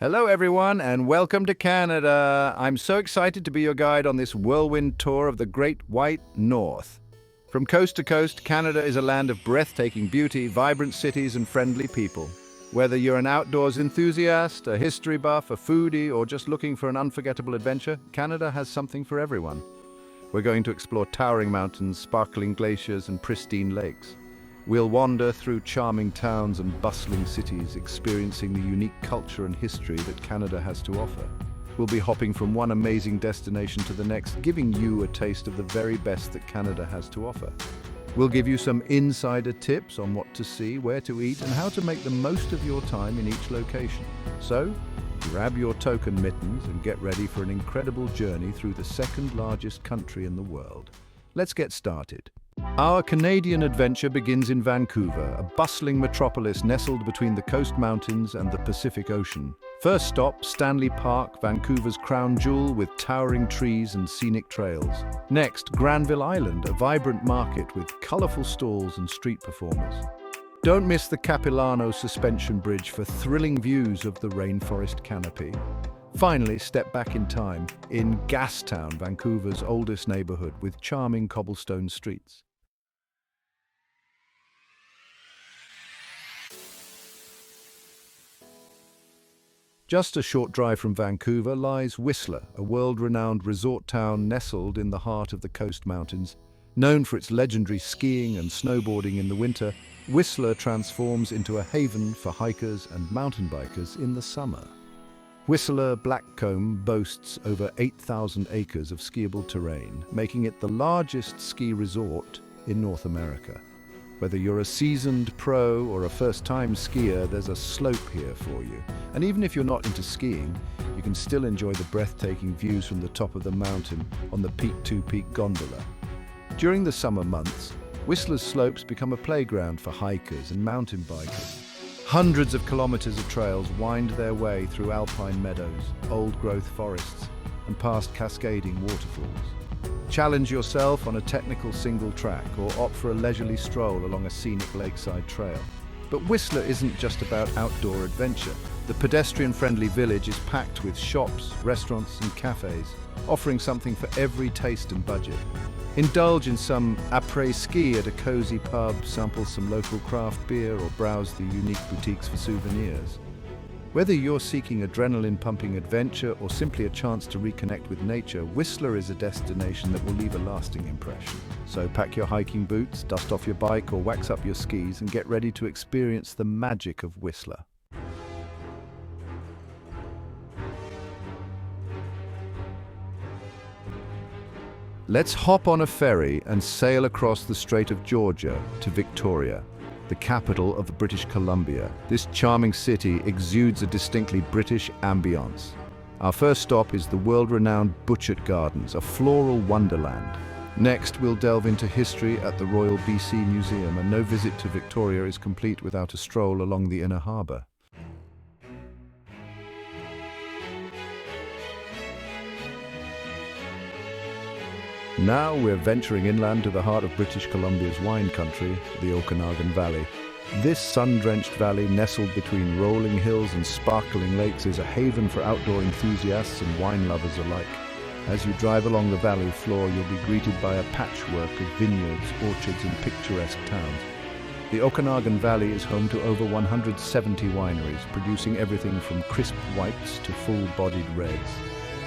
Hello everyone and welcome to Canada. I'm so excited to be your guide on this whirlwind tour of the Great White North. From coast to coast, Canada is a land of breathtaking beauty, vibrant cities and friendly people. Whether you're an outdoors enthusiast, a history buff, a foodie, or just looking for an unforgettable adventure, Canada has something for everyone. We're going to explore towering mountains, sparkling glaciers and pristine lakes. We'll wander through charming towns and bustling cities, experiencing the unique culture and history that Canada has to offer. We'll be hopping from one amazing destination to the next, giving you a taste of the very best that Canada has to offer. We'll give you some insider tips on what to see, where to eat, and how to make the most of your time in each location. So, grab your token mittens and get ready for an incredible journey through the second largest country in the world. Let's get started. Our Canadian adventure begins in Vancouver, a bustling metropolis nestled between the Coast Mountains and the Pacific Ocean. First stop, Stanley Park, Vancouver's crown jewel with towering trees and scenic trails. Next, Granville Island, a vibrant market with colorful stalls and street performers. Don't miss the Capilano Suspension Bridge for thrilling views of the rainforest canopy. Finally, step back in time in Gastown, Vancouver's oldest neighborhood with charming cobblestone streets. Just a short drive from Vancouver lies Whistler, a world-renowned resort town nestled in the heart of the Coast Mountains. Known for its legendary skiing and snowboarding in the winter, Whistler transforms into a haven for hikers and mountain bikers in the summer. Whistler Blackcomb boasts over 8,000 acres of skiable terrain, making it the largest ski resort in North America. Whether you're a seasoned pro or a first-time skier, there's a slope here for you. And even if you're not into skiing, you can still enjoy the breathtaking views from the top of the mountain on the peak-to-peak gondola. During the summer months, Whistler's slopes become a playground for hikers and mountain bikers. Hundreds of kilometers of trails wind their way through alpine meadows, old-growth forests, and past cascading waterfalls. Challenge yourself on a technical single track or opt for a leisurely stroll along a scenic lakeside trail. But Whistler isn't just about outdoor adventure. The pedestrian-friendly village is packed with shops, restaurants, and cafes, offering something for every taste and budget. Indulge in some après-ski at a cozy pub, sample some local craft beer, or browse the unique boutiques for souvenirs. Whether you're seeking adrenaline-pumping adventure or simply a chance to reconnect with nature, Whistler is a destination that will leave a lasting impression. So pack your hiking boots, dust off your bike, or wax up your skis and get ready to experience the magic of Whistler. Let's hop on a ferry and sail across the Strait of Georgia to Victoria, the capital of British Columbia. This charming city exudes a distinctly British ambience. Our first stop is the world-renowned Butchart Gardens, a floral wonderland. Next, we'll delve into history at the Royal BC Museum, and no visit to Victoria is complete without a stroll along the inner harbour. Now we're venturing inland to the heart of British Columbia's wine country, the Okanagan Valley. This sun-drenched valley, nestled between rolling hills and sparkling lakes, is a haven for outdoor enthusiasts and wine lovers alike. As you drive along the valley floor, you'll be greeted by a patchwork of vineyards, orchards, and picturesque towns. The Okanagan Valley is home to over 170 wineries, producing everything from crisp whites to full-bodied reds.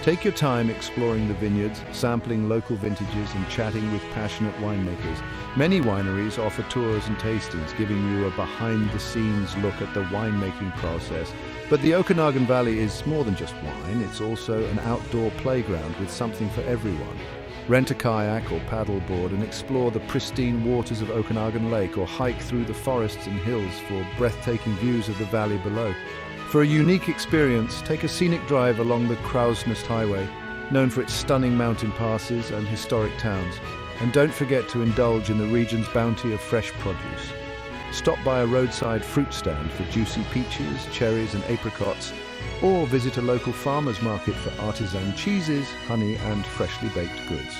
Take your time exploring the vineyards, sampling local vintages and chatting with passionate winemakers. Many wineries offer tours and tastings, giving you a behind-the-scenes look at the winemaking process. But the Okanagan Valley is more than just wine, it's also an outdoor playground with something for everyone. Rent a kayak or paddleboard and explore the pristine waters of Okanagan Lake, or hike through the forests and hills for breathtaking views of the valley below. For a unique experience, take a scenic drive along the Crows-Nest Highway, known for its stunning mountain passes and historic towns. And don't forget to indulge in the region's bounty of fresh produce. Stop by a roadside fruit stand for juicy peaches, cherries and apricots, or visit a local farmer's market for artisan cheeses, honey and freshly baked goods.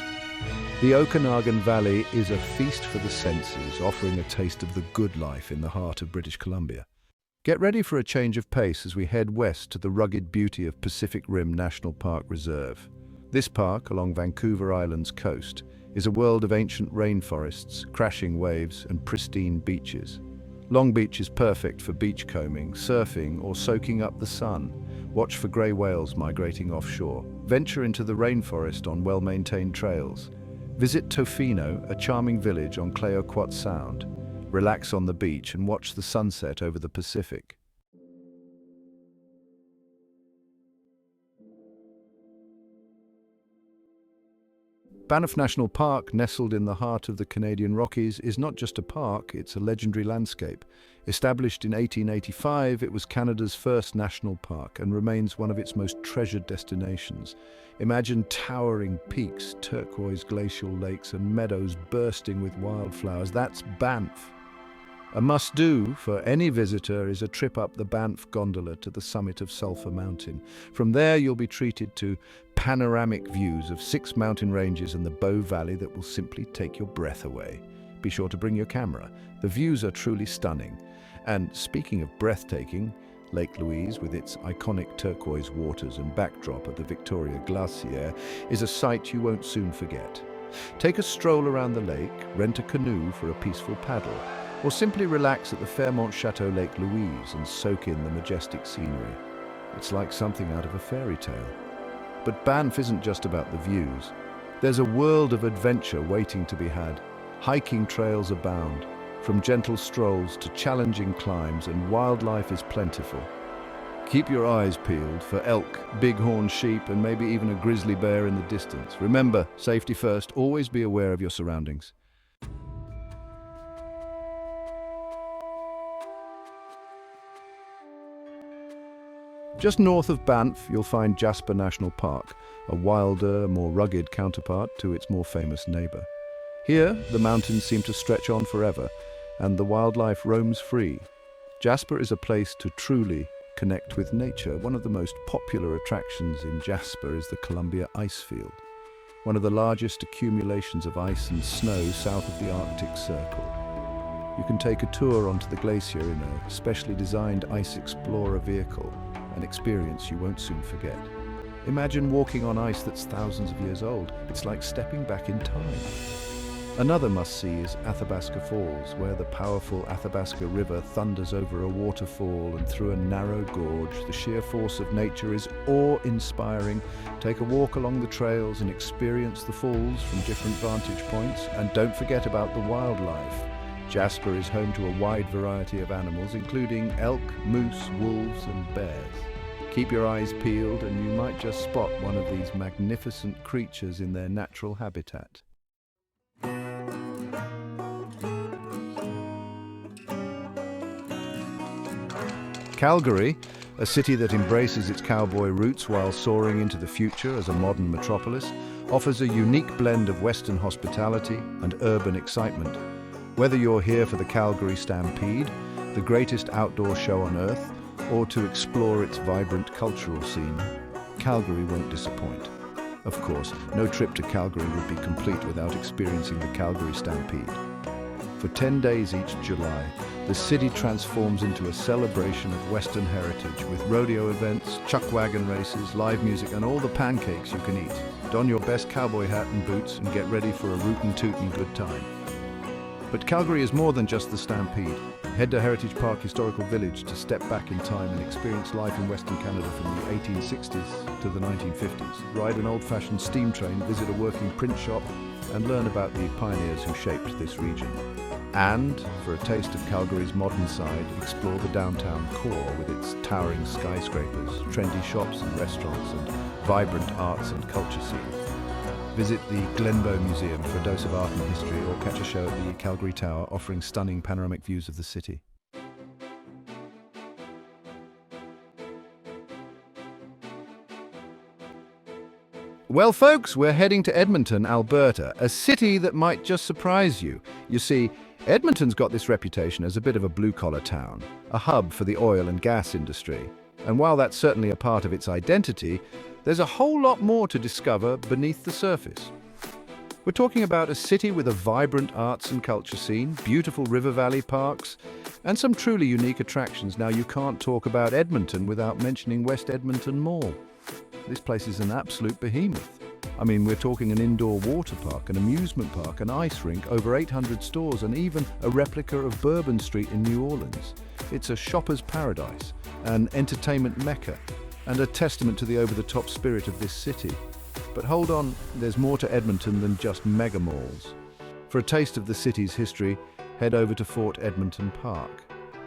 The Okanagan Valley is a feast for the senses, offering a taste of the good life in the heart of British Columbia. Get ready for a change of pace as we head west to the rugged beauty of Pacific Rim National Park Reserve. This park, along Vancouver Island's coast, is a world of ancient rainforests, crashing waves, and pristine beaches. Long Beach is perfect for beachcombing, surfing, or soaking up the sun. Watch for grey whales migrating offshore. Venture into the rainforest on well-maintained trails. Visit Tofino, a charming village on Clayoquot Sound. Relax on the beach and watch the sunset over the Pacific. Banff National Park, nestled in the heart of the Canadian Rockies, is not just a park, it's a legendary landscape. Established in 1885, it was Canada's first national park and remains one of its most treasured destinations. Imagine towering peaks, turquoise glacial lakes, and meadows bursting with wildflowers. That's Banff. A must-do for any visitor is a trip up the Banff gondola to the summit of Sulphur Mountain. From there, you'll be treated to panoramic views of 6 mountain ranges and the Bow Valley that will simply take your breath away. Be sure to bring your camera. The views are truly stunning. And speaking of breathtaking, Lake Louise, with its iconic turquoise waters and backdrop of the Victoria Glacier, is a sight you won't soon forget. Take a stroll around the lake, rent a canoe for a peaceful paddle, or simply relax at the Fairmont Chateau Lake Louise and soak in the majestic scenery. It's like something out of a fairy tale. But Banff isn't just about the views. There's a world of adventure waiting to be had. Hiking trails abound, from gentle strolls to challenging climbs, and wildlife is plentiful. Keep your eyes peeled for elk, bighorn sheep, and maybe even a grizzly bear in the distance. Remember, safety first, always be aware of your surroundings. Just north of Banff, you'll find Jasper National Park, a wilder, more rugged counterpart to its more famous neighbour. Here, the mountains seem to stretch on forever, and the wildlife roams free. Jasper is a place to truly connect with nature. One of the most popular attractions in Jasper is the Columbia Icefield, one of the largest accumulations of ice and snow south of the Arctic Circle. You can take a tour onto the glacier in a specially designed Ice Explorer vehicle, an experience you won't soon forget. Imagine walking on ice that's thousands of years old. It's like stepping back in time. Another must-see is Athabasca Falls, where the powerful Athabasca River thunders over a waterfall and through a narrow gorge. The sheer force of nature is awe-inspiring. Take a walk along the trails and experience the falls from different vantage points. And don't forget about the wildlife. Jasper is home to a wide variety of animals, including elk, moose, wolves, and bears. Keep your eyes peeled and you might just spot one of these magnificent creatures in their natural habitat. Calgary, a city that embraces its cowboy roots while soaring into the future as a modern metropolis, offers a unique blend of Western hospitality and urban excitement. Whether you're here for the Calgary Stampede, the greatest outdoor show on earth, or to explore its vibrant cultural scene, Calgary won't disappoint. Of course, no trip to Calgary would be complete without experiencing the Calgary Stampede. For 10 days each July, the city transforms into a celebration of Western heritage with rodeo events, chuck wagon races, live music, and all the pancakes you can eat. Don your best cowboy hat and boots and get ready for a rootin' tootin' good time. But Calgary is more than just the Stampede. Head to Heritage Park Historical Village to step back in time and experience life in Western Canada from the 1860s to the 1950s. Ride an old-fashioned steam train, visit a working print shop, and learn about the pioneers who shaped this region. And, for a taste of Calgary's modern side, explore the downtown core with its towering skyscrapers, trendy shops and restaurants, and vibrant arts and culture scene. Visit the Glenbow Museum for a dose of art and history, or catch a show at the Calgary Tower offering stunning panoramic views of the city. Well folks, we're heading to Edmonton, Alberta, a city that might just surprise you. You see, Edmonton's got this reputation as a bit of a blue-collar town, a hub for the oil and gas industry. And while that's certainly a part of its identity, there's a whole lot more to discover beneath the surface. We're talking about a city with a vibrant arts and culture scene, beautiful river valley parks, And some truly unique attractions. Now, you can't talk about Edmonton without mentioning West Edmonton Mall. This place is an absolute behemoth. I mean, we're talking an indoor water park, an amusement park, an ice rink, over 800 stores, and even a replica of Bourbon Street in New Orleans. It's a shopper's paradise, an entertainment mecca, and a testament to the over-the-top spirit of this city. But hold on, there's more to Edmonton than just mega malls. For a taste of the city's history, head over to Fort Edmonton Park.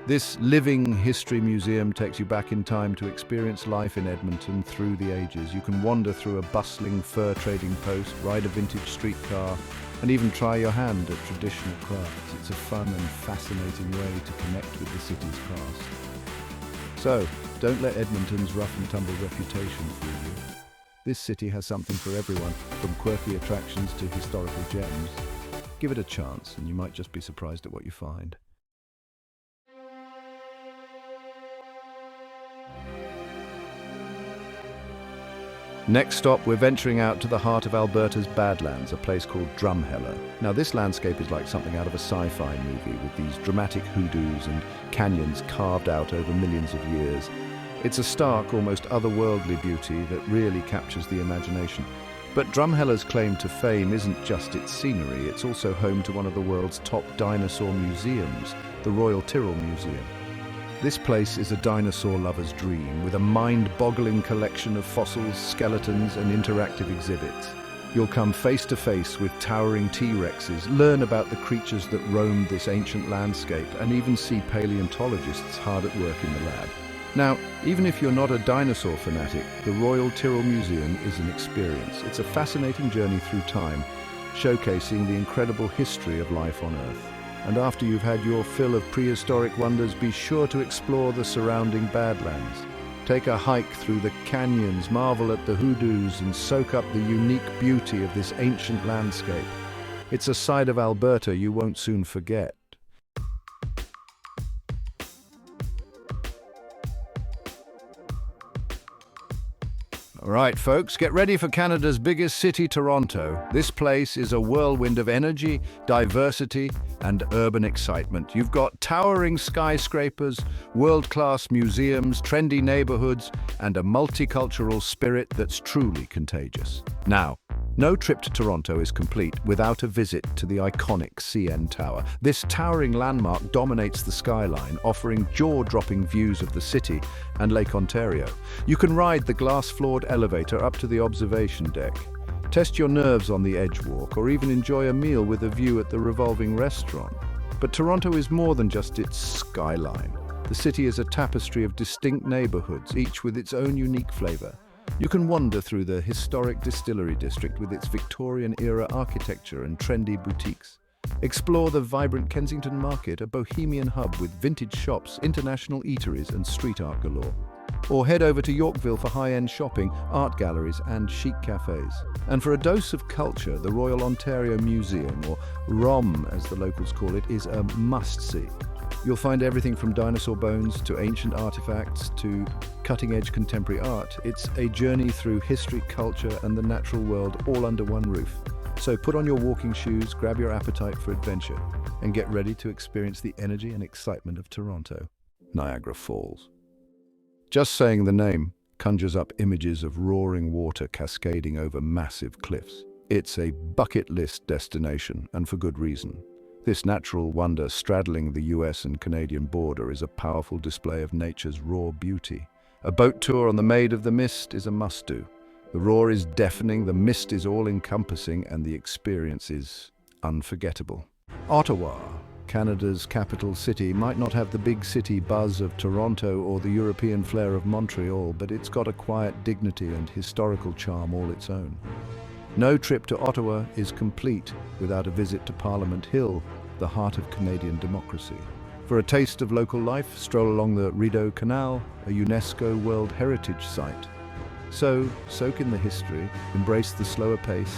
This living history museum takes you back in time to experience life in Edmonton through the ages. You can wander through a bustling fur trading post, ride a vintage streetcar, and even try your hand at traditional crafts. It's a fun and fascinating way to connect with the city's past. So, don't let Edmonton's rough and tumble reputation fool you. This city has something for everyone, from quirky attractions to historical gems. Give it a chance, and you might just be surprised at what you find. Next stop, we're venturing out to the heart of Alberta's Badlands, a place called Drumheller. Now, this landscape is like something out of a sci-fi movie, with these dramatic hoodoos and canyons carved out over millions of years. It's a stark, almost otherworldly beauty that really captures the imagination. But Drumheller's claim to fame isn't just its scenery, it's also home to one of the world's top dinosaur museums, the Royal Tyrrell Museum. This place is a dinosaur lover's dream, with a mind-boggling collection of fossils, skeletons, and interactive exhibits. You'll come face to face with towering T-Rexes, learn about the creatures that roamed this ancient landscape, and even see paleontologists hard at work in the lab. Now, even if you're not a dinosaur fanatic, the Royal Tyrrell Museum is an experience. It's a fascinating journey through time, showcasing the incredible history of life on Earth. And after you've had your fill of prehistoric wonders, be sure to explore the surrounding Badlands. Take a hike through the canyons, marvel at the hoodoos, and soak up the unique beauty of this ancient landscape. It's a side of Alberta you won't soon forget. All right, folks, get ready for Canada's biggest city, Toronto. This place is a whirlwind of energy, diversity, and urban excitement. You've got towering skyscrapers, world-class museums, trendy neighborhoods, and a multicultural spirit that's truly contagious. Now, no trip to Toronto is complete without a visit to the iconic CN Tower. This towering landmark dominates the skyline, offering jaw-dropping views of the city and Lake Ontario. You can ride the glass-floored elevator up to the observation deck, test your nerves on the edge walk, or even enjoy a meal with a view at the revolving restaurant. But Toronto is more than just its skyline. The city is a tapestry of distinct neighborhoods, each with its own unique flavor. You can wander through the historic distillery district with its Victorian-era architecture and trendy boutiques. Explore the vibrant Kensington Market, a bohemian hub with vintage shops, international eateries, and street art galore. Or head over to Yorkville for high-end shopping, art galleries, and chic cafes. And for a dose of culture, the Royal Ontario Museum, or ROM as the locals call it, is a must-see. You'll find everything from dinosaur bones to ancient artifacts to cutting-edge contemporary art. It's a journey through history, culture, and the natural world all under one roof. So put on your walking shoes, grab your appetite for adventure, and get ready to experience the energy and excitement of Toronto. Niagara Falls. Just saying the name conjures up images of roaring water cascading over massive cliffs. It's a bucket list destination, and for good reason. This natural wonder straddling the US and Canadian border is a powerful display of nature's raw beauty. A boat tour on the Maid of the Mist is a must-do. The roar is deafening, the mist is all-encompassing, and the experience is unforgettable. Ottawa, Canada's capital city, might not have the big city buzz of Toronto or the European flair of Montreal, but it's got a quiet dignity and historical charm all its own. No trip to Ottawa is complete without a visit to Parliament Hill, the heart of Canadian democracy. For a taste of local life, stroll along the Rideau Canal, a UNESCO World Heritage Site. So, soak in the history, embrace the slower pace,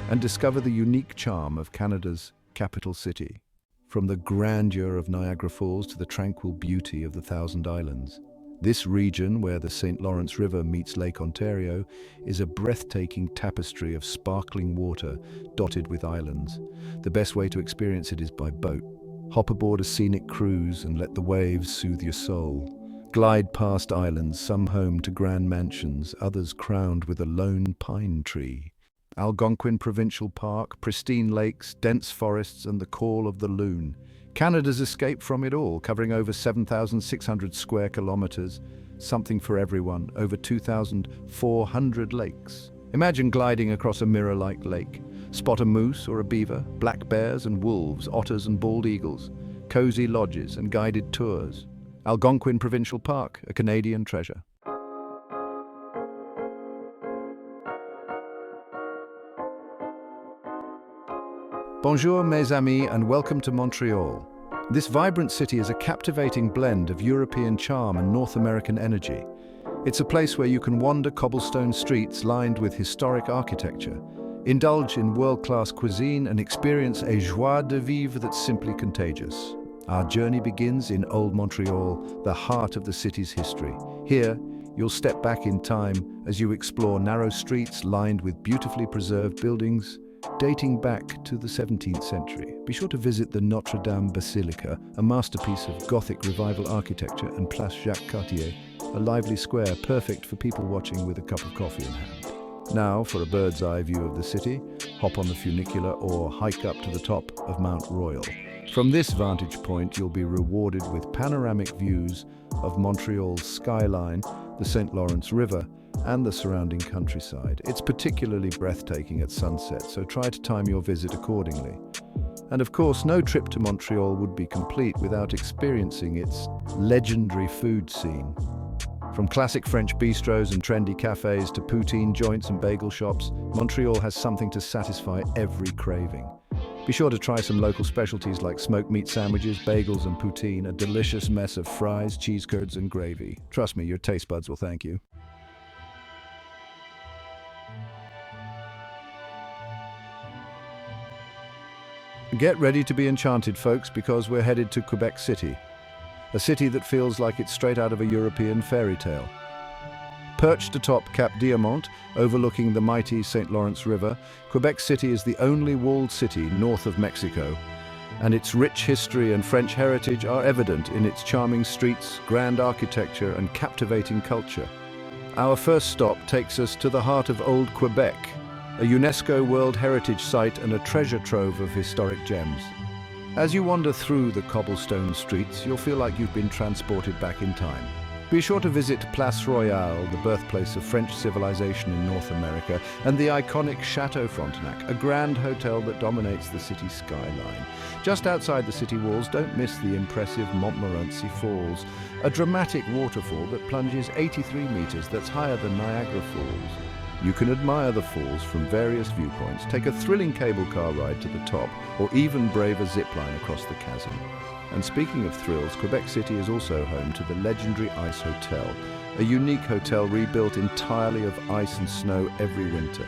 and discover the unique charm of Canada's capital city. From the grandeur of Niagara Falls to the tranquil beauty of the Thousand Islands. This region, where the St. Lawrence River meets Lake Ontario, is a breathtaking tapestry of sparkling water dotted with islands. The best way to experience it is by boat. Hop aboard a scenic cruise and let the waves soothe your soul. Glide past islands, some home to grand mansions, others crowned with a lone pine tree. Algonquin Provincial Park, pristine lakes, dense forests, and the call of the loon. Canada's escape from it all, covering over 7,600 square kilometers. Something for everyone, over 2,400 lakes. Imagine gliding across a mirror-like lake. Spot a moose or a beaver, black bears and wolves, otters and bald eagles, cozy lodges and guided tours. Algonquin Provincial Park, a Canadian treasure. Bonjour mes amis and welcome to Montreal. This vibrant city is a captivating blend of European charm and North American energy. It's a place where you can wander cobblestone streets lined with historic architecture, indulge in world-class cuisine and experience a joie de vivre that's simply contagious. Our journey begins in Old Montreal, the heart of the city's history. Here, you'll step back in time as you explore narrow streets lined with beautifully preserved buildings dating back to the 17th century. Be sure to visit the Notre Dame Basilica, a masterpiece of Gothic revival architecture, and Place Jacques-Cartier, a lively square perfect for people watching with a cup of coffee in hand. Now, for a bird's eye view of the city, hop on the funicular or hike up to the top of Mount Royal. From this vantage point, you'll be rewarded with panoramic views of Montreal's skyline, the St. Lawrence River, and the surrounding countryside. It's particularly breathtaking at sunset, so try to time your visit accordingly. And of course, no trip to Montreal would be complete without experiencing its legendary food scene. From classic French bistros and trendy cafes to poutine joints and bagel shops, Montreal has something to satisfy every craving. Be sure to try some local specialties like smoked meat sandwiches, bagels and poutine, a delicious mess of fries, cheese curds and gravy. Trust me, your taste buds will thank you. Get ready to be enchanted, folks, because we're headed to Quebec City, a city that feels like it's straight out of a European fairy tale. Perched atop Cap Diamant, overlooking the mighty St. Lawrence River, Quebec City is the only walled city north of Mexico, and its rich history and French heritage are evident in its charming streets, grand architecture, and captivating culture. Our first stop takes us to the heart of Old Quebec, a UNESCO World Heritage Site and a treasure trove of historic gems. As you wander through the cobblestone streets, you'll feel like you've been transported back in time. Be sure to visit Place Royale, the birthplace of French civilization in North America, and the iconic Chateau Frontenac, a grand hotel that dominates the city's skyline. Just outside the city walls, don't miss the impressive Montmorency Falls, a dramatic waterfall that plunges 83 meters that's higher than Niagara Falls. You can admire the falls from various viewpoints, take a thrilling cable car ride to the top, or even brave a zipline across the chasm. And speaking of thrills, Quebec City is also home to the legendary Ice Hotel, a unique hotel rebuilt entirely of ice and snow every winter.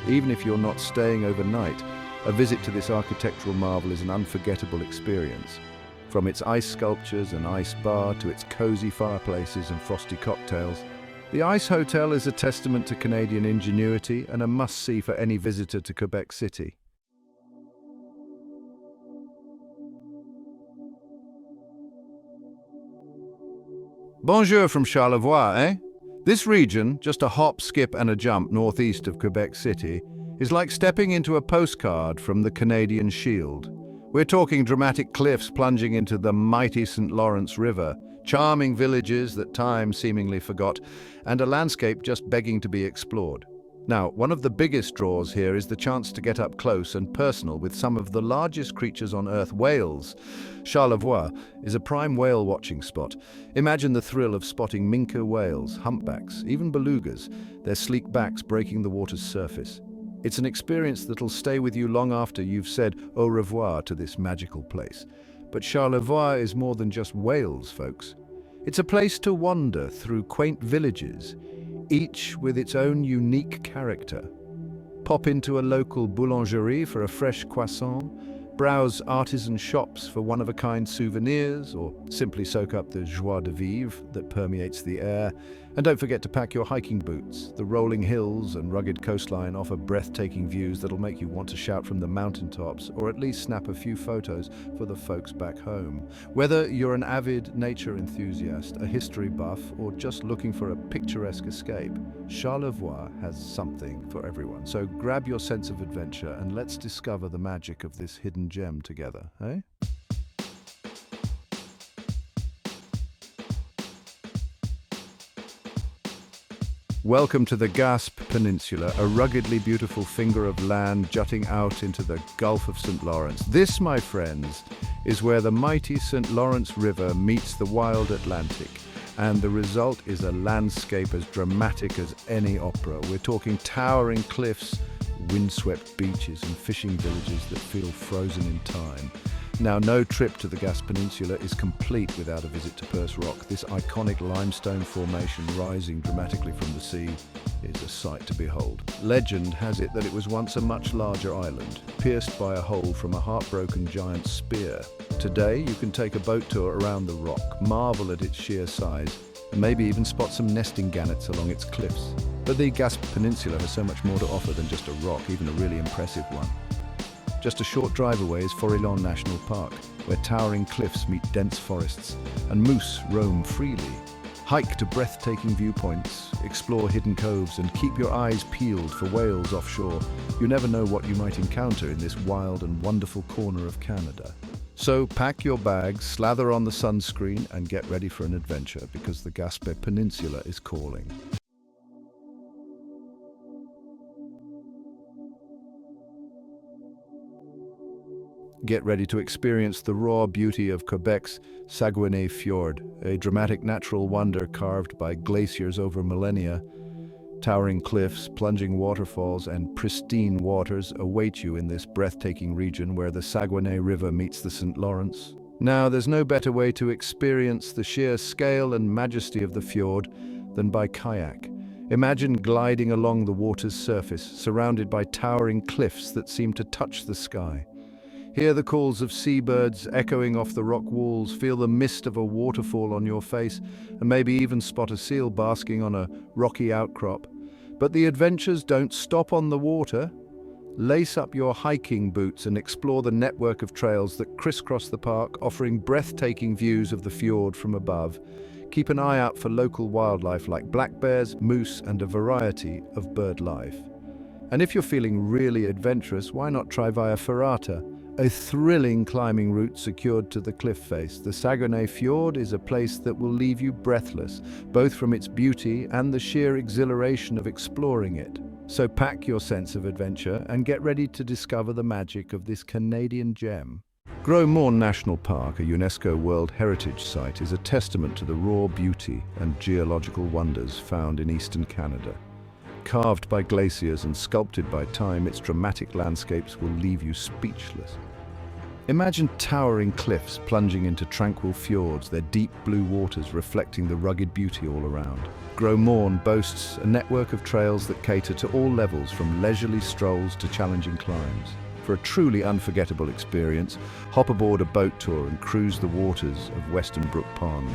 Even if you're not staying overnight, a visit to this architectural marvel is an unforgettable experience. From its ice sculptures and ice bar to its cozy fireplaces and frosty cocktails, the Ice Hotel is a testament to Canadian ingenuity and a must-see for any visitor to Quebec City. Bonjour from Charlevoix, eh? This region, just a hop, skip and a jump northeast of Quebec City, is like stepping into a postcard from the Canadian Shield. We're talking dramatic cliffs plunging into the mighty St. Lawrence River, charming villages that time seemingly forgot, and a landscape just begging to be explored. Now, one of the biggest draws here is the chance to get up close and personal with some of the largest creatures on Earth, whales. Charlevoix is a prime whale watching spot. Imagine the thrill of spotting minke whales, humpbacks, even belugas, their sleek backs breaking the water's surface. It's an experience that'll stay with you long after you've said au revoir to this magical place. But Charlevoix is more than just whales, folks. It's a place to wander through quaint villages, each with its own unique character. Pop into a local boulangerie for a fresh croissant, browse artisan shops for one-of-a-kind souvenirs, or simply soak up the joie de vivre that permeates the air. And don't forget to pack your hiking boots. The rolling hills and rugged coastline offer breathtaking views that'll make you want to shout from the mountaintops, or at least snap a few photos for the folks back home. Whether you're an avid nature enthusiast, a history buff, or just looking for a picturesque escape, Charlevoix has something for everyone. So grab your sense of adventure and let's discover the magic of this hidden gem together, eh? Welcome to the Gaspe Peninsula, a ruggedly beautiful finger of land jutting out into the Gulf of St. Lawrence. This, my friends, is where the mighty St. Lawrence River meets the wild Atlantic, and the result is a landscape as dramatic as any opera. We're talking towering cliffs, windswept beaches, and fishing villages that feel frozen in time. Now, no trip to the Gaspe Peninsula is complete without a visit to Perce Rock. This iconic limestone formation rising dramatically from the sea is a sight to behold. Legend has it that it was once a much larger island, pierced by a hole from a heartbroken giant's spear. Today, you can take a boat tour around the rock, marvel at its sheer size, and maybe even spot some nesting gannets along its cliffs. But the Gaspe Peninsula has so much more to offer than just a rock, even a really impressive one. Just a short drive away is Forillon National Park, where towering cliffs meet dense forests, and moose roam freely. Hike to breathtaking viewpoints, explore hidden coves, and keep your eyes peeled for whales offshore. You never know what you might encounter in this wild and wonderful corner of Canada. So pack your bags, slather on the sunscreen, and get ready for an adventure, because the Gaspe Peninsula is calling. Get ready to experience the raw beauty of Quebec's Saguenay Fjord, a dramatic natural wonder carved by glaciers over millennia. Towering cliffs, plunging waterfalls, and pristine waters await you in this breathtaking region where the Saguenay River meets the St. Lawrence. Now, there's no better way to experience the sheer scale and majesty of the fjord than by kayak. Imagine gliding along the water's surface, surrounded by towering cliffs that seem to touch the sky. Hear the calls of seabirds echoing off the rock walls, feel the mist of a waterfall on your face, and maybe even spot a seal basking on a rocky outcrop. But the adventures don't stop on the water. Lace up your hiking boots and explore the network of trails that crisscross the park, offering breathtaking views of the fjord from above. Keep an eye out for local wildlife like black bears, moose, and a variety of bird life. And if you're feeling really adventurous, why not try via ferrata? A thrilling climbing route secured to the cliff face. The Saguenay Fjord is a place that will leave you breathless, both from its beauty and the sheer exhilaration of exploring it. So pack your sense of adventure and get ready to discover the magic of this Canadian gem. Gros Morne National Park, a UNESCO World Heritage Site, is a testament to the raw beauty and geological wonders found in eastern Canada. Carved by glaciers and sculpted by time, its dramatic landscapes will leave you speechless. Imagine towering cliffs plunging into tranquil fjords, their deep blue waters reflecting the rugged beauty all around. Gros Morne boasts a network of trails that cater to all levels, from leisurely strolls to challenging climbs. For a truly unforgettable experience, hop aboard a boat tour and cruise the waters of Western Brook Pond.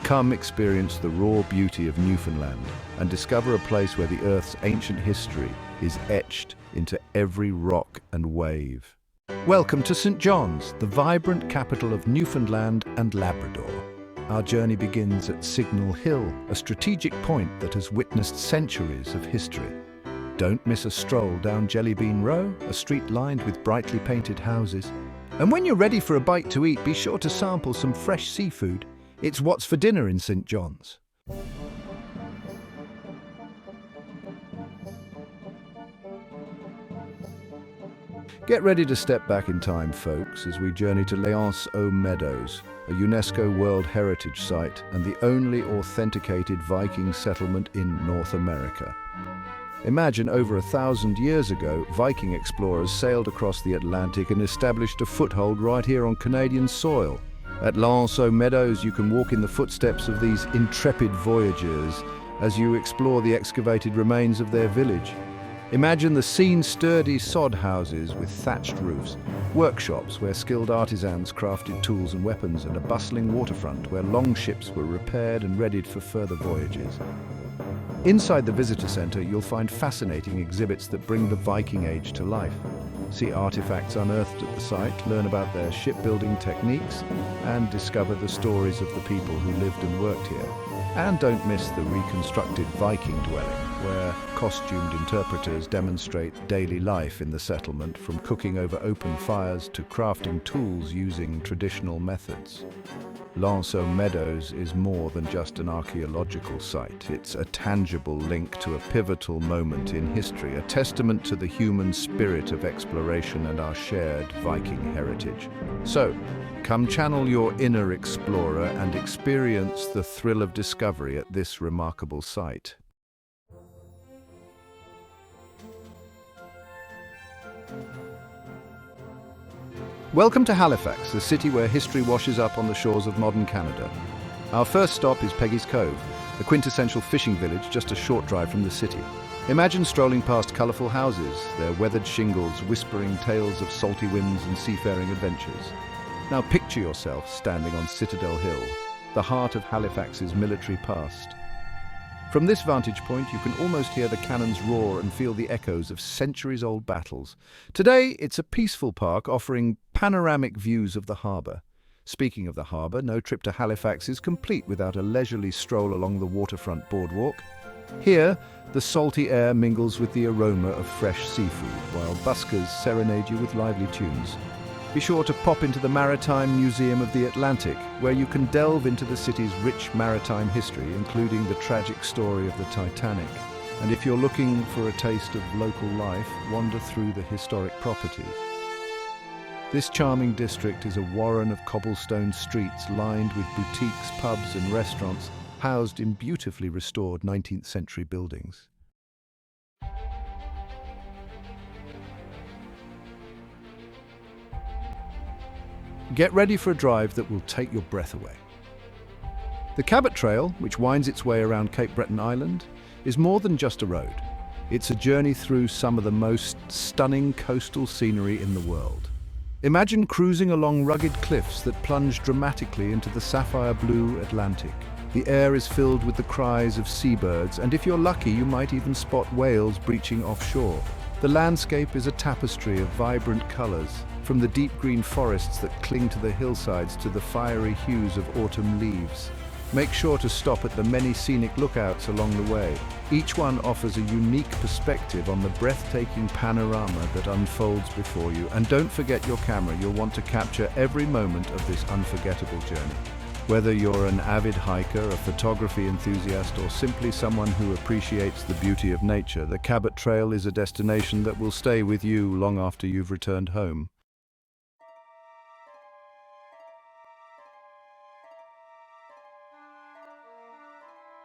Come experience the raw beauty of Newfoundland and discover a place where the Earth's ancient history is etched into every rock and wave. Welcome to St. John's, the vibrant capital of Newfoundland and Labrador. Our journey begins at Signal Hill, a strategic point that has witnessed centuries of history. Don't miss a stroll down Jellybean Row, a street lined with brightly painted houses. And when you're ready for a bite to eat, be sure to sample some fresh seafood. It's what's for dinner in St. John's. Get ready to step back in time, folks, as we journey to L'Anse aux Meadows, a UNESCO World Heritage Site and the only authenticated Viking settlement in North America. Imagine over 1,000 years ago, Viking explorers sailed across the Atlantic and established a foothold right here on Canadian soil. At L'Anse aux Meadows, you can walk in the footsteps of these intrepid voyagers as you explore the excavated remains of their village. Imagine the scene: sturdy sod houses with thatched roofs, workshops where skilled artisans crafted tools and weapons, and a bustling waterfront where longships were repaired and readied for further voyages. Inside the visitor centre, you'll find fascinating exhibits that bring the Viking Age to life. See artifacts unearthed at the site, learn about their shipbuilding techniques, and discover the stories of the people who lived and worked here. And don't miss the reconstructed Viking dwelling, where costumed interpreters demonstrate daily life in the settlement, from cooking over open fires to crafting tools using traditional methods. Lanceau Meadows is more than just an archaeological site. It's a tangible link to a pivotal moment in history, a testament to the human spirit of exploration and our shared Viking heritage. So, come channel your inner explorer and experience the thrill of discovery at this remarkable site. Welcome to Halifax, the city where history washes up on the shores of modern Canada. Our first stop is Peggy's Cove, a quintessential fishing village just a short drive from the city. Imagine strolling past colourful houses, their weathered shingles whispering tales of salty winds and seafaring adventures. Now picture yourself standing on Citadel Hill, the heart of Halifax's military past. From this vantage point, you can almost hear the cannons roar and feel the echoes of centuries-old battles. Today, it's a peaceful park offering panoramic views of the harbour. Speaking of the harbour, no trip to Halifax is complete without a leisurely stroll along the waterfront boardwalk. Here, the salty air mingles with the aroma of fresh seafood, while buskers serenade you with lively tunes. Be sure to pop into the Maritime Museum of the Atlantic, where you can delve into the city's rich maritime history, including the tragic story of the Titanic. And if you're looking for a taste of local life, wander through the historic properties. This charming district is a warren of cobblestone streets lined with boutiques, pubs and restaurants, housed in beautifully restored 19th century buildings. Get ready for a drive that will take your breath away. The Cabot Trail, which winds its way around Cape Breton Island, is more than just a road. It's a journey through some of the most stunning coastal scenery in the world. Imagine cruising along rugged cliffs that plunge dramatically into the sapphire blue Atlantic. The air is filled with the cries of seabirds, and if you're lucky, you might even spot whales breaching offshore. The landscape is a tapestry of vibrant colours, from the deep green forests that cling to the hillsides to the fiery hues of autumn leaves. Make sure to stop at the many scenic lookouts along the way. Each one offers a unique perspective on the breathtaking panorama that unfolds before you. And don't forget your camera. You'll want to capture every moment of this unforgettable journey. Whether you're an avid hiker, a photography enthusiast, or simply someone who appreciates the beauty of nature, the Cabot Trail is a destination that will stay with you long after you've returned home.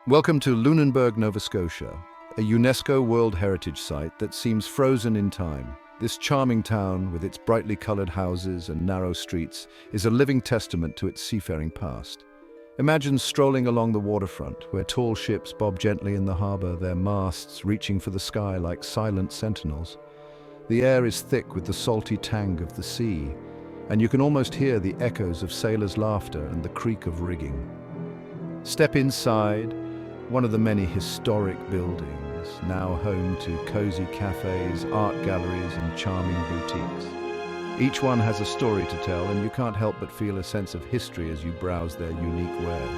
Welcome to Lunenburg, Nova Scotia, a UNESCO World Heritage Site that seems frozen in time. This charming town, with its brightly coloured houses and narrow streets, is a living testament to its seafaring past. Imagine strolling along the waterfront, where tall ships bob gently in the harbour, their masts reaching for the sky like silent sentinels. The air is thick with the salty tang of the sea, and you can almost hear the echoes of sailors' laughter and the creak of rigging. Step inside, one of the many historic buildings, now home to cozy cafes, art galleries and charming boutiques. Each one has a story to tell, and you can't help but feel a sense of history as you browse their unique wares.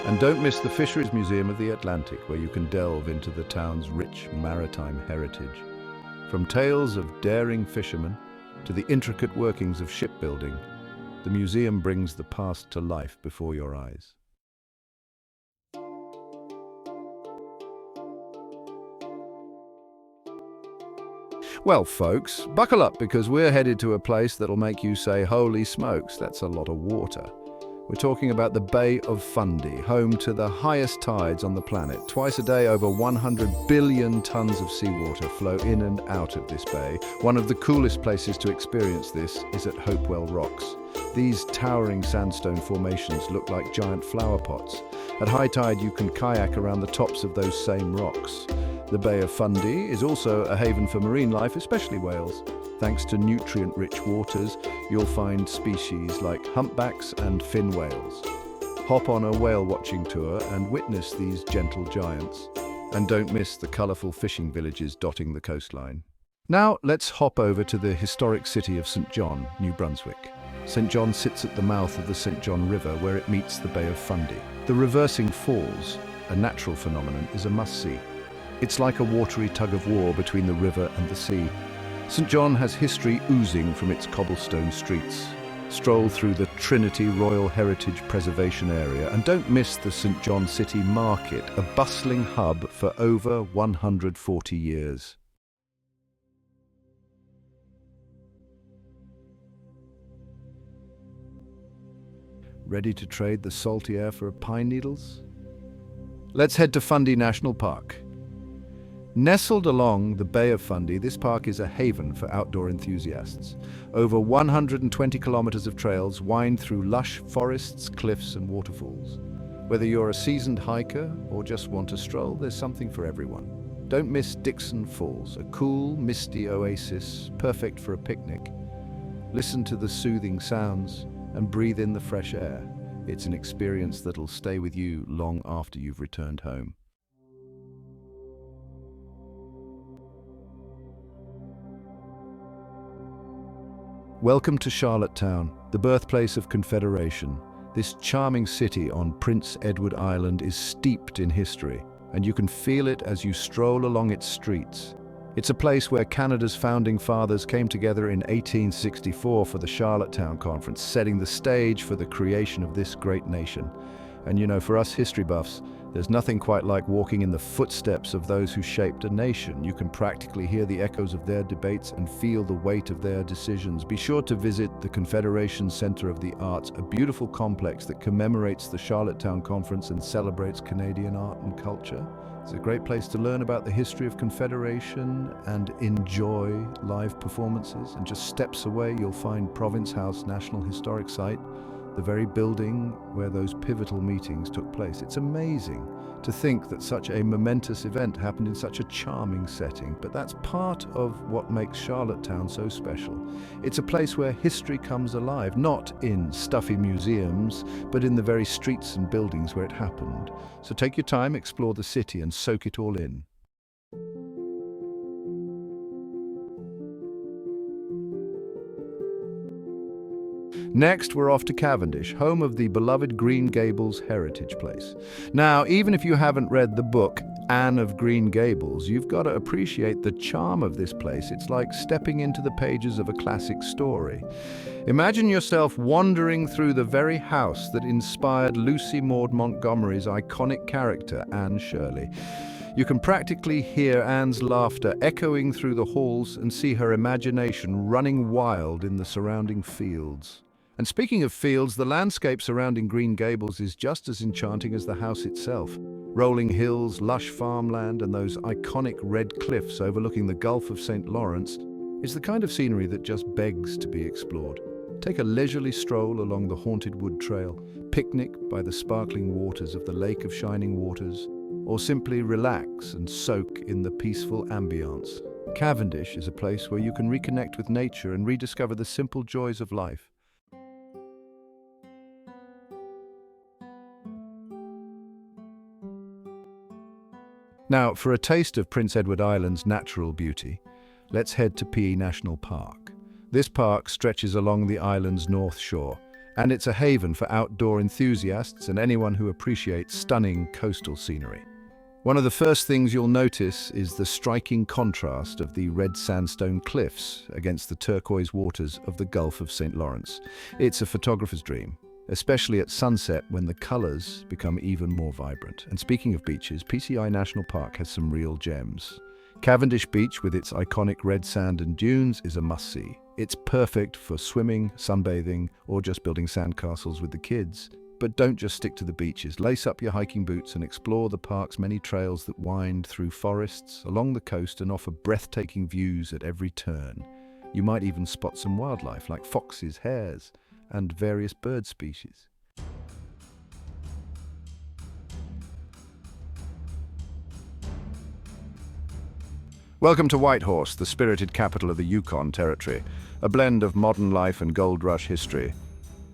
And don't miss the Fisheries Museum of the Atlantic, where you can delve into the town's rich maritime heritage. From tales of daring fishermen to the intricate workings of shipbuilding, the museum brings the past to life before your eyes. Well, folks, buckle up because we're headed to a place that'll make you say, holy smokes, that's a lot of water. We're talking about the Bay of Fundy, home to the highest tides on the planet. Twice a day, over 100 billion tons of seawater flow in and out of this bay. One of the coolest places to experience this is at Hopewell Rocks. These towering sandstone formations look like giant flower pots. At high tide, you can kayak around the tops of those same rocks. The Bay of Fundy is also a haven for marine life, especially whales. Thanks to nutrient-rich waters, you'll find species like humpbacks and fin whales. Hop on a whale-watching tour and witness these gentle giants. And don't miss the colourful fishing villages dotting the coastline. Now, let's hop over to the historic city of St. John, New Brunswick. St. John sits at the mouth of the St. John River where it meets the Bay of Fundy. The reversing falls, a natural phenomenon, is a must-see. It's like a watery tug-of-war between the river and the sea. St. John has history oozing from its cobblestone streets. Stroll through the Trinity Royal Heritage Preservation Area and don't miss the St. John City Market, a bustling hub for over 140 years. Ready to trade the salty air for pine needles? Let's head to Fundy National Park. Nestled along the Bay of Fundy, this park is a haven for outdoor enthusiasts. Over 120 kilometers of trails wind through lush forests, cliffs, and waterfalls. Whether you're a seasoned hiker or just want to stroll, there's something for everyone. Don't miss Dixon Falls, a cool, misty oasis, perfect for a picnic. Listen to the soothing sounds and breathe in the fresh air. It's an experience that'll stay with you long after you've returned home. Welcome to Charlottetown, the birthplace of Confederation. This charming city on Prince Edward Island is steeped in history, and you can feel it as you stroll along its streets. It's a place where Canada's founding fathers came together in 1864 for the Charlottetown Conference, setting the stage for the creation of this great nation. And you know, for us history buffs, there's nothing quite like walking in the footsteps of those who shaped a nation. You can practically hear the echoes of their debates and feel the weight of their decisions. Be sure to visit the Confederation Centre of the Arts, a beautiful complex that commemorates the Charlottetown Conference and celebrates Canadian art and culture. It's a great place to learn about the history of Confederation and enjoy live performances. And just steps away, you'll find Province House National Historic Site, the very building where those pivotal meetings took place. It's amazing to think that such a momentous event happened in such a charming setting, but that's part of what makes Charlottetown so special. It's a place where history comes alive, not in stuffy museums, but in the very streets and buildings where it happened. So take your time, explore the city, and soak it all in. Next, we're off to Cavendish, home of the beloved Green Gables heritage place. Now, even if you haven't read the book Anne of Green Gables, you've got to appreciate the charm of this place. It's like stepping into the pages of a classic story. Imagine yourself wandering through the very house that inspired Lucy Maud Montgomery's iconic character, Anne Shirley. You can practically hear Anne's laughter echoing through the halls and see her imagination running wild in the surrounding fields. And speaking of fields, the landscape surrounding Green Gables is just as enchanting as the house itself. Rolling hills, lush farmland, and those iconic red cliffs overlooking the Gulf of St. Lawrence is the kind of scenery that just begs to be explored. Take a leisurely stroll along the Haunted Wood Trail, picnic by the sparkling waters of the Lake of Shining Waters, or simply relax and soak in the peaceful ambience. Cavendish is a place where you can reconnect with nature and rediscover the simple joys of life. Now, for a taste of Prince Edward Island's natural beauty, let's head to P.E. National Park. This park stretches along the island's north shore, and it's a haven for outdoor enthusiasts and anyone who appreciates stunning coastal scenery. One of the first things you'll notice is the striking contrast of the red sandstone cliffs against the turquoise waters of the Gulf of St. Lawrence. It's a photographer's dream, especially at sunset when the colors become even more vibrant. And speaking of beaches, PCI National Park has some real gems. Cavendish Beach, with its iconic red sand and dunes, is a must-see. It's perfect for swimming, sunbathing, or just building sandcastles with the kids. But don't just stick to the beaches. Lace up your hiking boots and explore the park's many trails that wind through forests, along the coast, and offer breathtaking views at every turn. You might even spot some wildlife like foxes, hares, and various bird species. Welcome to Whitehorse, the spirited capital of the Yukon Territory, a blend of modern life and gold rush history.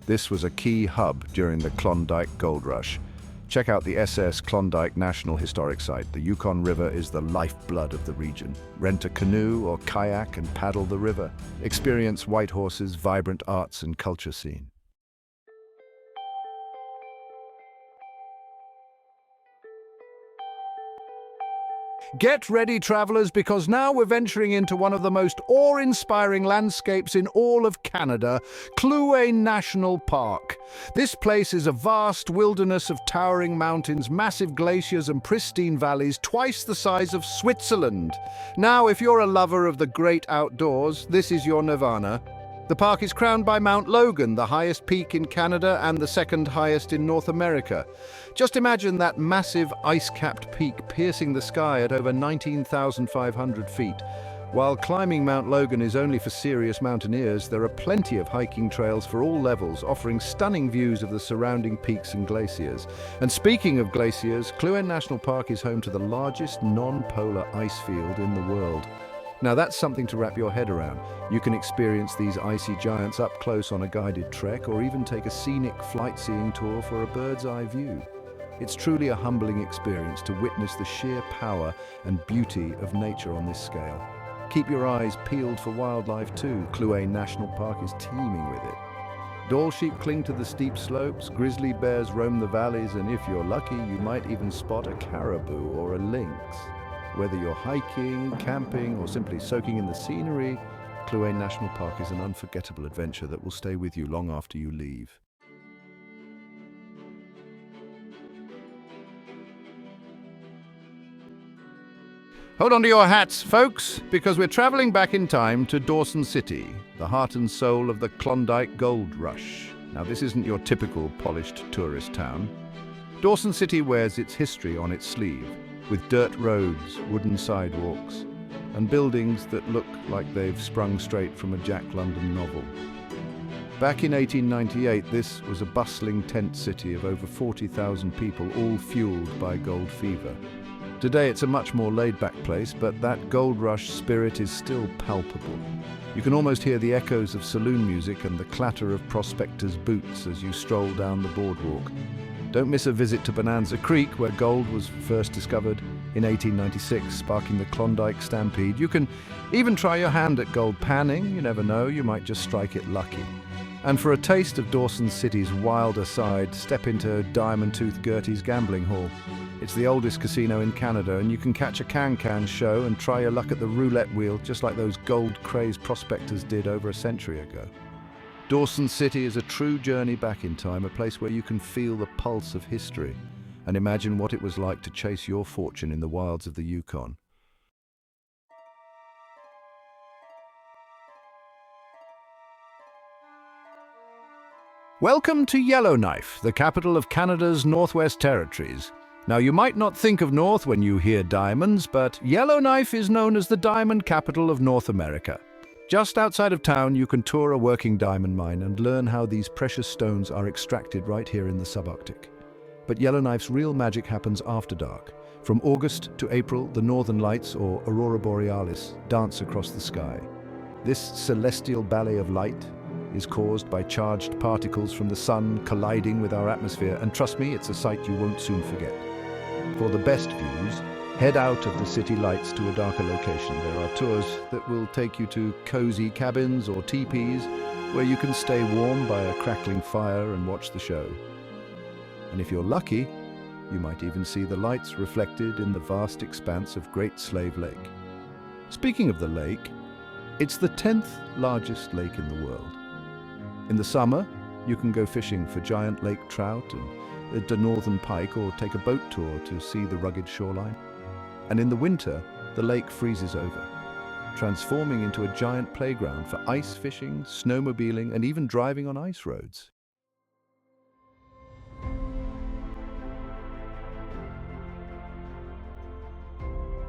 This was a key hub during the Klondike Gold Rush. Check out the SS Klondike National Historic Site. The Yukon River is the lifeblood of the region. Rent a canoe or kayak and paddle the river. Experience Whitehorse's vibrant arts and culture scene. Get ready, travelers, because now we're venturing into one of the most awe-inspiring landscapes in all of Canada, Kluane National Park. This place is a vast wilderness of towering mountains, massive glaciers and pristine valleys, twice the size of Switzerland. Now, if you're a lover of the great outdoors, this is your nirvana. The park is crowned by Mount Logan, the highest peak in Canada and the second highest in North America. Just imagine that massive ice-capped peak piercing the sky at over 19,500 feet. While climbing Mount Logan is only for serious mountaineers, there are plenty of hiking trails for all levels, offering stunning views of the surrounding peaks and glaciers. And speaking of glaciers, Kluane National Park is home to the largest non-polar ice field in the world. Now that's something to wrap your head around. You can experience these icy giants up close on a guided trek, or even take a scenic flight seeing tour for a bird's eye view. It's truly a humbling experience to witness the sheer power and beauty of nature on this scale. Keep your eyes peeled for wildlife too. Kluane National Park is teeming with it. Dall sheep cling to the steep slopes, grizzly bears roam the valleys, and if you're lucky, you might even spot a caribou or a lynx. Whether you're hiking, camping, or simply soaking in the scenery, Kluane National Park is an unforgettable adventure that will stay with you long after you leave. Hold on to your hats, folks, because we're traveling back in time to Dawson City, the heart and soul of the Klondike Gold Rush. Now, this isn't your typical polished tourist town. Dawson City wears its history on its sleeve, with dirt roads, wooden sidewalks, and buildings that look like they've sprung straight from a Jack London novel. Back in 1898, this was a bustling tent city of over 40,000 people, all fueled by gold fever. Today it's a much more laid-back place, but that gold rush spirit is still palpable. You can almost hear the echoes of saloon music and the clatter of prospectors' boots as you stroll down the boardwalk. Don't miss a visit to Bonanza Creek, where gold was first discovered in 1896, sparking the Klondike Stampede. You can even try your hand at gold panning. You never know, you might just strike it lucky. And for a taste of Dawson City's wilder side, step into Diamond Tooth Gertie's gambling hall. It's the oldest casino in Canada, and you can catch a can-can show and try your luck at the roulette wheel, just like those gold-crazed prospectors did over a century ago. Dawson City is a true journey back in time, a place where you can feel the pulse of history and imagine what it was like to chase your fortune in the wilds of the Yukon. Welcome to Yellowknife, the capital of Canada's Northwest Territories. Now, you might not think of North when you hear diamonds, but Yellowknife is known as the diamond capital of North America. Just outside of town, you can tour a working diamond mine and learn how these precious stones are extracted right here in the subarctic. But Yellowknife's real magic happens after dark. From August to April, the northern lights, or aurora borealis, dance across the sky. This celestial ballet of light is caused by charged particles from the sun colliding with our atmosphere, and trust me, it's a sight you won't soon forget. For the best views, head out of the city lights to a darker location. There are tours that will take you to cozy cabins or teepees where you can stay warm by a crackling fire and watch the show. And if you're lucky, you might even see the lights reflected in the vast expanse of Great Slave Lake. Speaking of the lake, it's the 10th largest lake in the world. In the summer, you can go fishing for giant lake trout and the northern pike, or take a boat tour to see the rugged shoreline. And in the winter, the lake freezes over, transforming into a giant playground for ice fishing, snowmobiling, and even driving on ice roads.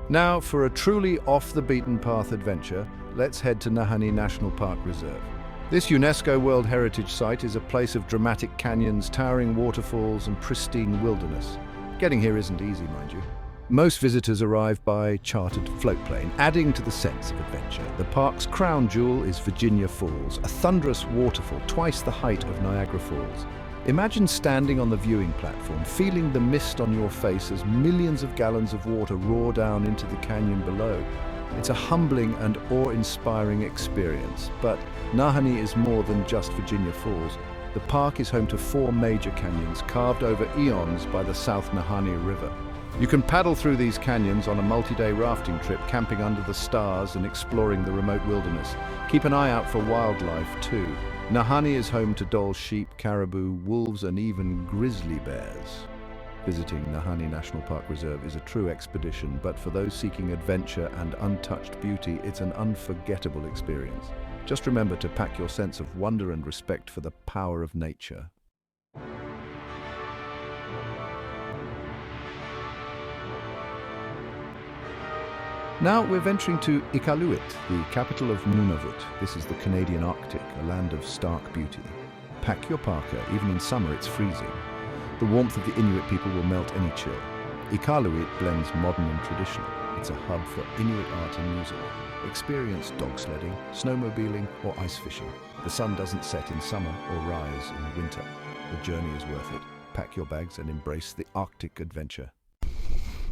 Now, for a truly off-the-beaten-path adventure, let's head to Nahanni National Park Reserve. This UNESCO World Heritage Site is a place of dramatic canyons, towering waterfalls, and pristine wilderness. Getting here isn't easy, mind you. Most visitors arrive by chartered floatplane, adding to the sense of adventure. The park's crown jewel is Virginia Falls, a thunderous waterfall twice the height of Niagara Falls. Imagine standing on the viewing platform, feeling the mist on your face as millions of gallons of water roar down into the canyon below. It's a humbling and awe-inspiring experience, but Nahanni is more than just Virginia Falls. The park is home to 4 major canyons carved over eons by the South Nahanni River. You can paddle through these canyons on a multi-day rafting trip, camping under the stars and exploring the remote wilderness. Keep an eye out for wildlife too. Nahanni is home to Dall sheep, caribou, wolves and even grizzly bears. Visiting Nahanni National Park Reserve is a true expedition, but for those seeking adventure and untouched beauty, it's an unforgettable experience. Just remember to pack your sense of wonder and respect for the power of nature. Now we're venturing to Iqaluit, the capital of Nunavut. This is the Canadian Arctic, a land of stark beauty. Pack your parka, even in summer it's freezing. The warmth of the Inuit people will melt any chill. Iqaluit blends modern and traditional. It's a hub for Inuit art and music. Experience dog sledding, snowmobiling or ice fishing. The sun doesn't set in summer or rise in winter. The journey is worth it. Pack your bags and embrace the Arctic adventure.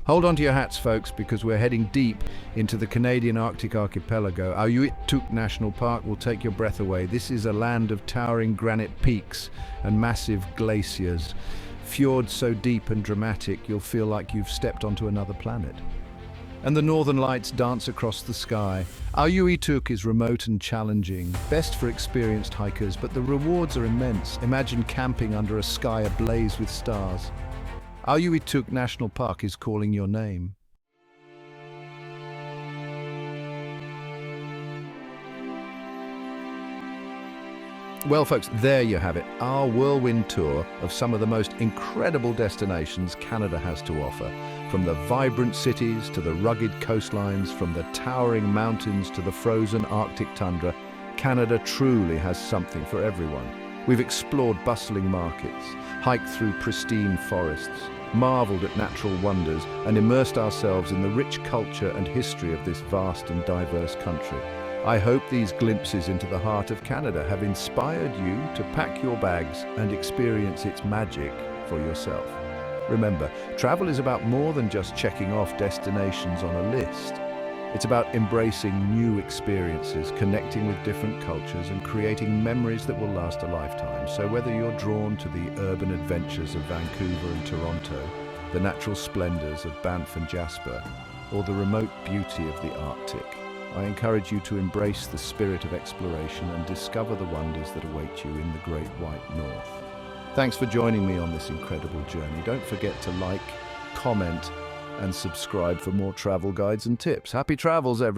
Hold on to your hats, folks, because we're heading deep into the Canadian Arctic archipelago. Inuit National Park will take your breath away. This is a land of towering granite peaks and massive glaciers. Fjords so deep and dramatic, you'll feel like you've stepped onto another planet. And the northern lights dance across the sky. Inuit is remote and challenging, best for experienced hikers, but the rewards are immense. Imagine camping under a sky ablaze with stars. Inuit National Park is calling your name. Well, folks, there you have it, our whirlwind tour of some of the most incredible destinations Canada has to offer. From the vibrant cities to the rugged coastlines, from the towering mountains to the frozen Arctic tundra, Canada truly has something for everyone. We've explored bustling markets, hiked through pristine forests, marveled at natural wonders, and immersed ourselves in the rich culture and history of this vast and diverse country. I hope these glimpses into the heart of Canada have inspired you to pack your bags and experience its magic for yourself. Remember, travel is about more than just checking off destinations on a list. It's about embracing new experiences, connecting with different cultures, and creating memories that will last a lifetime. So whether you're drawn to the urban adventures of Vancouver and Toronto, the natural splendors of Banff and Jasper, or the remote beauty of the Arctic, I encourage you to embrace the spirit of exploration and discover the wonders that await you in the Great White North. Thanks for joining me on this incredible journey. Don't forget to like, comment, and subscribe for more travel guides and tips. Happy travels, everyone.